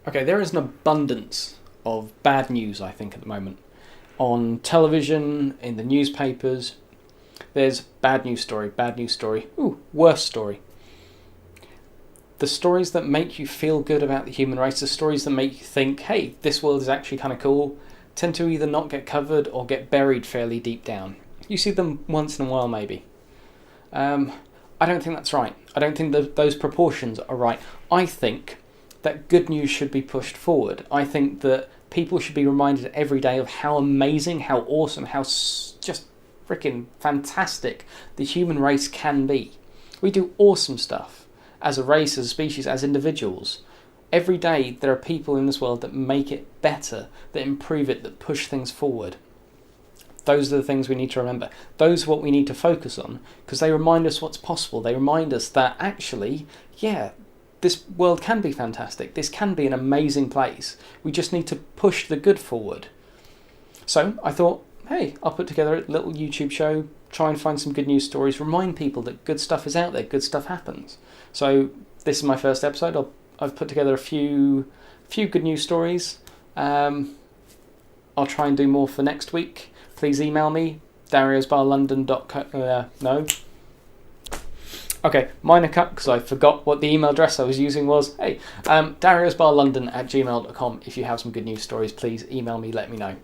Okay, there is an abundance of bad news, I think, at the moment. On television, in the newspapers, there's bad news story, ooh, worse story. The stories that make you feel good about the human race, the stories that make you think, hey, this world is actually kind of cool, tend to either not get covered or get buried fairly deep down. You see them once in a while, maybe. I don't think that's right. I don't think those proportions are right. I think that good news should be pushed forward. I think that people should be reminded every day of how amazing, how awesome, how just freaking fantastic the human race can be. We do awesome stuff as a race, as a species, as individuals. Every day there are people in this world that make it better, that improve it, that push things forward. Those are the things we need to remember. Those are what we need to focus on, because they remind us what's possible. They remind us that actually, yeah, this world can be fantastic. This can be an amazing place. We just need to push the good forward. So I thought, hey, I'll put together a little YouTube show, try and find some good news stories, remind people that good stuff is out there, good stuff happens. So this is my first episode. I've put together a few good news stories. I'll try and do more for next week. Please email me, dariosbarlondon.co... no. Okay, minor cut because I forgot what the email address I was using was. Hey, dariosbarlondon@gmail.com. If you have some good news stories, please email me, let me know.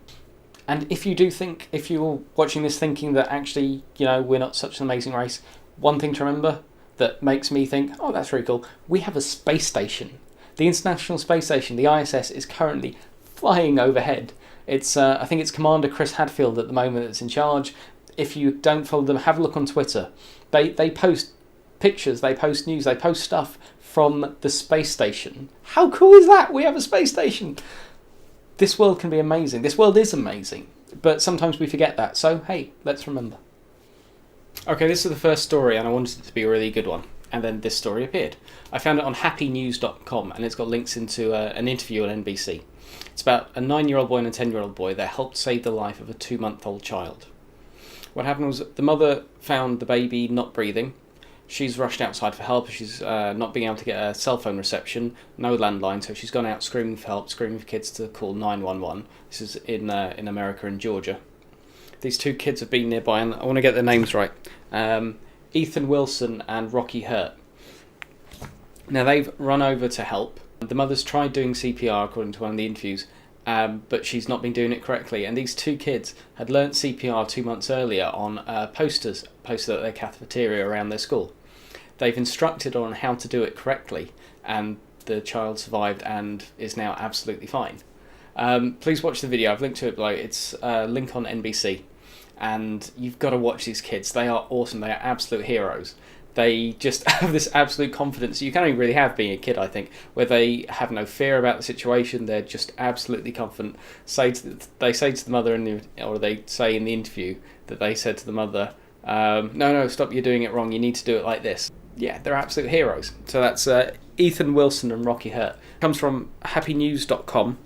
And if you're watching this thinking that actually, we're not such an amazing race, one thing to remember that makes me think, oh, that's really cool. We have a space station. The International Space Station, the ISS, is currently flying overhead. It's I think it's Commander Chris Hadfield at the moment that's in charge. If you don't follow them, have a look on Twitter. They post pictures, they post news, they post stuff from the space station. How cool is that? We have a space station. This world can be amazing. This world is amazing. But sometimes we forget that. So, hey, let's remember. Okay, this is the first story, and I wanted it to be a really good one. And then this story appeared. I found it on happynews.com, and it's got links into an interview on NBC. It's about a 9-year-old boy and a 10-year-old boy that helped save the life of a 2-month-old child. What happened was the mother found the baby not breathing. She's rushed outside for help. She's not being able to get a cell phone reception, no landline, so she's gone out screaming for help, screaming for kids to call 911. This is in America and Georgia. These two kids have been nearby, and I want to get their names right. Ethan Wilson and Rocky Hurt. Now, they've run over to help. The mother's tried doing CPR, according to one of the interviews, but she's not been doing it correctly. And these two kids had learnt CPR 2 months earlier on posters at their cafeteria around their school. They've instructed on how to do it correctly, and the child survived and is now absolutely fine. Please watch the video. I've linked to it below. It's a link on NBC, and you've got to watch these kids. They are awesome. They are absolute heroes. They just have this absolute confidence you can only really have being a kid, I think, where they have no fear about the situation. They're just absolutely confident. They say to the mother, or they say in the interview that they said to the mother, no, stop, you're doing it wrong. You need to do it like this. Yeah, they're absolute heroes. So that's Ethan Wilson and Rocky Hurt. It comes from happynews.com,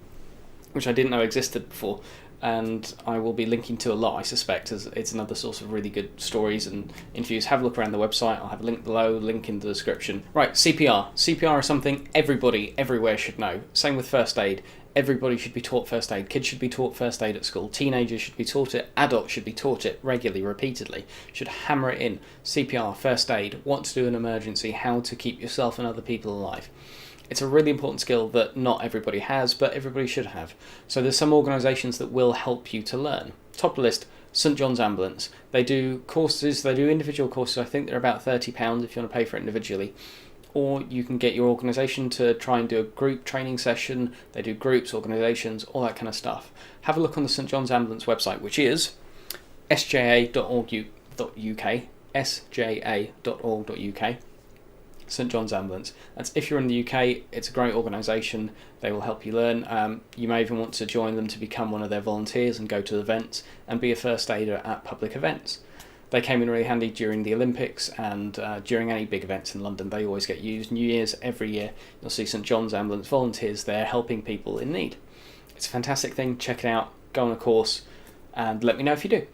which I didn't know existed before, and I will be linking to a lot, I suspect, as it's another source of really good stories and interviews. Have a look around the website. I'll have a link below, link in the description. Right, CPR. CPR is something everybody, everywhere should know. Same with first aid. Everybody should be taught first aid. Kids should be taught first aid at school. Teenagers should be taught it. Adults should be taught it regularly, repeatedly. Should hammer it in. CPR, first aid, what to do in an emergency, how to keep yourself and other people alive. It's a really important skill that not everybody has, but everybody should have. So there's some organisations that will help you to learn. Top of the list, St John's Ambulance. They do courses, they do individual courses. I think they're about £30 if you want to pay for it individually. Or you can get your organisation to try and do a group training session. They do groups, organisations, all that kind of stuff. Have a look on the St John's Ambulance website, which is sja.org.uk, sja.org.uk, St John's Ambulance. That's if you're in the UK. It's a great organisation. They will help you learn. You may even want to join them to become one of their volunteers and go to events and be a first aider at public events. They came in really handy during the Olympics and during any big events in London. They always get used. New Year's, every year, you'll see St John's Ambulance volunteers there helping people in need. It's a fantastic thing. Check it out. Go on a course and let me know if you do.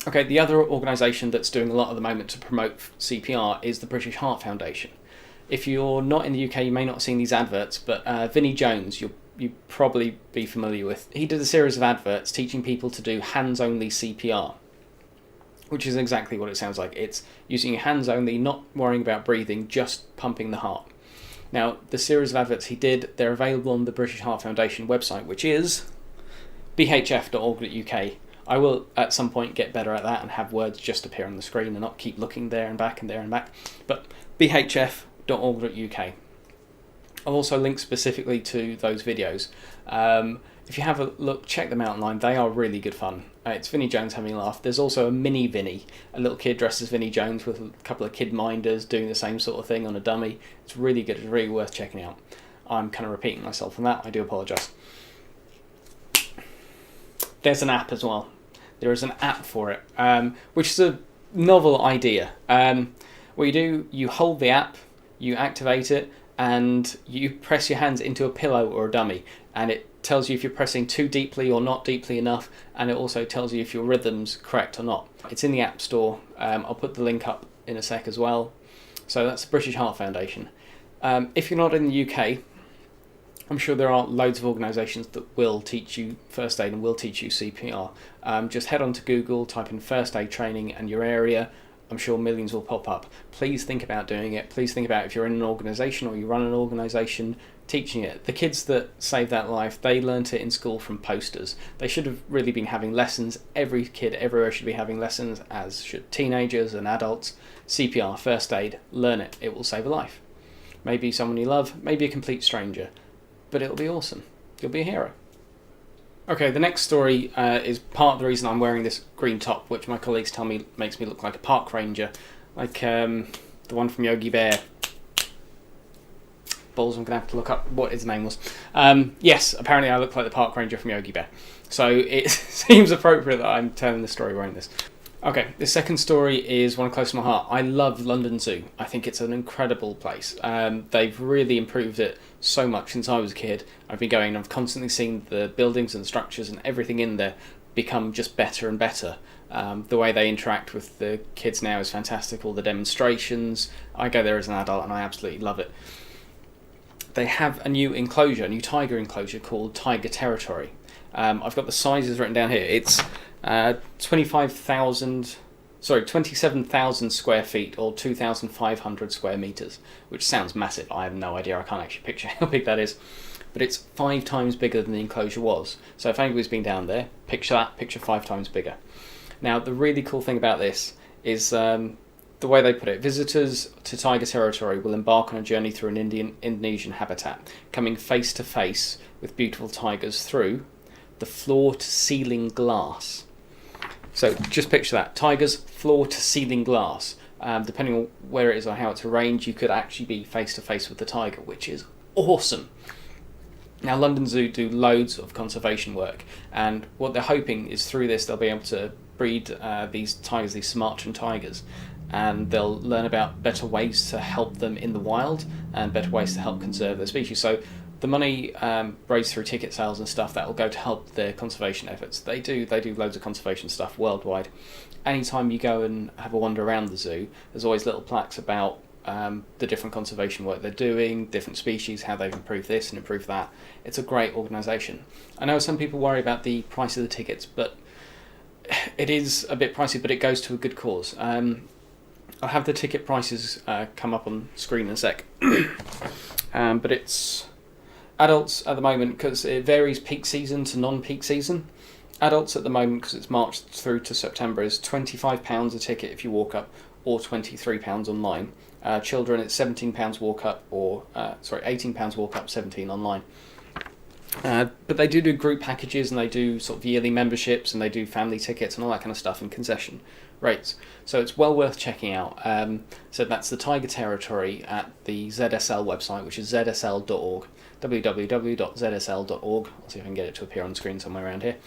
Okay, the other organisation that's doing a lot at the moment to promote CPR is the British Heart Foundation. if you're not in the UK, you may not have seen these adverts, but Vinnie Jones, you probably be familiar with. He did a series of adverts teaching people to do hands-only CPR, which is exactly what it sounds like. It's using your hands only, not worrying about breathing, just pumping the heart. Now, the series of adverts he did, they're available on the British Heart Foundation website, which is bhf.org.uk. I will at some point get better at that and have words just appear on the screen and not keep looking there and back and there and back. But bhf.org.uk. I'll also link specifically to those videos. If you have a look, check them out online. They are really good fun. It's Vinnie Jones having a laugh. There's also a mini Vinnie, a little kid dressed as Vinnie Jones with a couple of kid minders doing the same sort of thing on a dummy. It's really good. It's really worth checking out. I'm kind of repeating myself on that. I do apologise. There's an app as well. There is an app for it, which is a novel idea. What you do, you hold the app, you activate it, and you press your hands into a pillow or a dummy, and it tells you if you're pressing too deeply or not deeply enough, and it also tells you if your rhythm's correct or not. It's in the App Store. I'll put the link up in a sec as well. So that's the British Heart Foundation. If you're not in the UK, I'm sure there are loads of organisations that will teach you first aid and will teach you CPR. Just head on to Google, type in first aid training and your area. I'm sure millions will pop up. Please think about doing it. Please think about if you're in an organisation or you run an organisation, teaching it. The kids that saved that life, they learnt it in school from posters. They should have really been having lessons. Every kid everywhere should be having lessons, as should teenagers and adults. CPR, first aid, learn it. It will save a life. Maybe someone you love, maybe a complete stranger. But it'll be awesome. You'll be a hero. Okay, the next story is part of the reason I'm wearing this green top, which my colleagues tell me makes me look like a park ranger, like the one from Yogi Bear. Balls, I'm going to have to look up what his name was. Yes, apparently I look like the park ranger from Yogi Bear. So it seems appropriate that I'm telling the story wearing this. Okay, the second story is one close to my heart. I love London Zoo. I think it's an incredible place. They've really improved it so much since I was a kid. I've been going and I've constantly seen the buildings and the structures and everything in there become just better and better. The way they interact with the kids now is fantastic. All the demonstrations. I go there as an adult and I absolutely love it. They have a new enclosure, a new tiger enclosure called Tiger Territory. I've got the sizes written down here. It's 27,000 square feet or 2,500 square meters, which sounds massive. I have no idea. I can't actually picture how big that is, but it's 5 times bigger than the enclosure was. So if anybody's been down there, picture 5 times bigger. Now, the really cool thing about this is the way they put it. Visitors to Tiger Territory will embark on a journey through an Indonesian habitat, coming face to face with beautiful tigers through the floor-to-ceiling glass. So just picture that, tigers, floor-to-ceiling glass. Depending on where it is or how it's arranged, you could actually be face-to-face with the tiger, which is awesome. Now, London Zoo do loads of conservation work, and what they're hoping is through this they'll be able to breed these tigers, these Sumatran tigers, and they'll learn about better ways to help them in the wild and better ways to help conserve their species. So the money raised through ticket sales and stuff, that will go to help their conservation efforts. They do loads of conservation stuff worldwide. Anytime you go and have a wander around the zoo, there's always little plaques about the different conservation work they're doing, different species, how they've improved this and improved that. It's a great organisation. I know some people worry about the price of the tickets, but it is a bit pricey, but it goes to a good cause. I'll have the ticket prices come up on screen in a sec. But it's adults at the moment, because it varies peak season to non-peak season. Adults at the moment, because it's March through to September, is £25 a ticket if you walk up, or £23 online. Children, it's £17 walk up, or £18 walk up, 17 online. But they do group packages, and they do sort of yearly memberships, and they do family tickets and all that kind of stuff, and concession rates. So it's well worth checking out. So that's the Tiger Territory at the ZSL website, which is zsl.org, www.zsl.org. I'll see if I can get it to appear on the screen somewhere around here.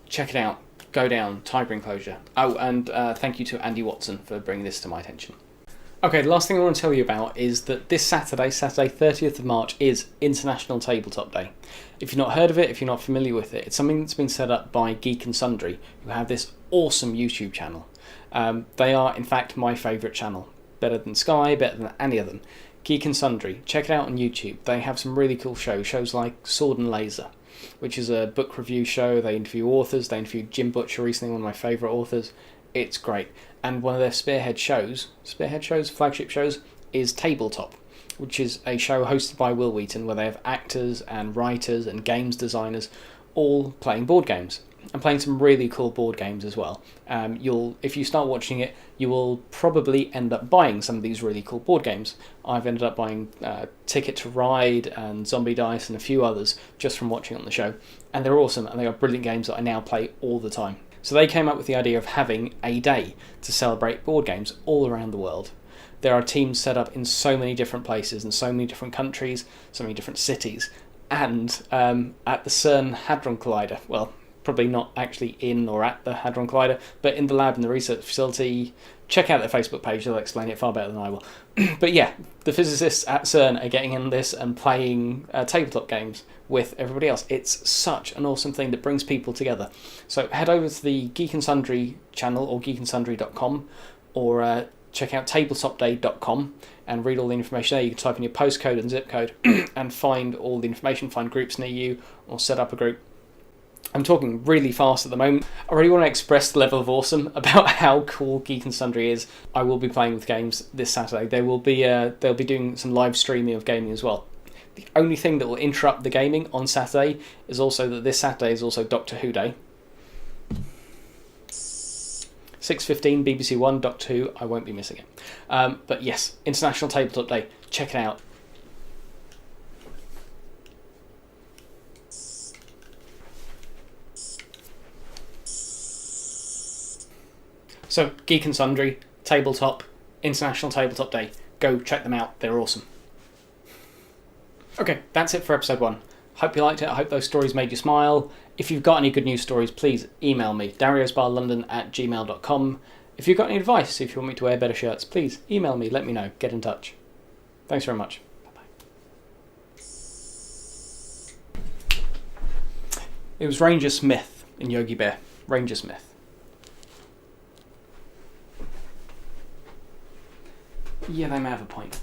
Check it out. Go down, tiger enclosure. Oh, and thank you to Andy Watson for bringing this to my attention. Okay, the last thing I want to tell you about is that this Saturday 30th of March, is International TableTop Day. If you've not heard of it, if you're not familiar with it, it's something that's been set up by Geek And Sundry, who have this awesome YouTube channel. They are, in fact, my favourite channel. better than Sky, better than any of them. Geek and Sundry, check it out on YouTube. They have some really cool shows like Sword and Laser, which is a book review show. They interview authors. They interviewed Jim Butcher recently, one of my favourite authors. It's great. And one of their flagship shows, is Tabletop, which is a show hosted by Will Wheaton, where they have actors and writers and games designers all playing board games, and playing some really cool board games as well. If you start watching it, you will probably end up buying some of these really cool board games. I've ended up buying Ticket to Ride and Zombie Dice and a few others just from watching on the show, and they're awesome, and they are brilliant games that I now play all the time. So they came up with the idea of having a day to celebrate board games all around the world. There are teams set up in so many different places and so many different countries, so many different cities, and at the CERN Hadron Collider, well, probably not actually in or at the Hadron Collider, but in the lab in the research facility. Check out their Facebook page, they'll explain it far better than I will. But yeah, the physicists at CERN are getting in this and playing tabletop games with everybody else. It's such an awesome thing that brings people together. So head over to the Geek and Sundry channel, or geekandsundry.com, or check out tabletopday.com and read all the information there. You can type in your postcode and zip code and find all the information, find groups near you, or set up a group. I'm talking really fast at the moment. I really want to express the level of awesome about how cool Geek and Sundry is. I will be playing with games this Saturday. They'll be doing some live streaming of gaming as well. The only thing that will interrupt the gaming on Saturday is also that this Saturday is also Doctor Who Day. 6:15 BBC One, Doctor Who. I won't be missing it. But yes, International Tabletop Day. Check it out. So, Geek and Sundry, Tabletop, International Tabletop Day. Go check them out, they're awesome. Okay, that's it for episode 1. Hope you liked it, I hope those stories made you smile. If you've got any good news stories, please email me, dariosbarlondon@gmail.com. If you've got any advice, if you want me to wear better shirts, please email me, let me know, get in touch. Thanks very much. Bye-bye. It was Ranger Smith in Yogi Bear. Ranger Smith. Yeah, they may have a point.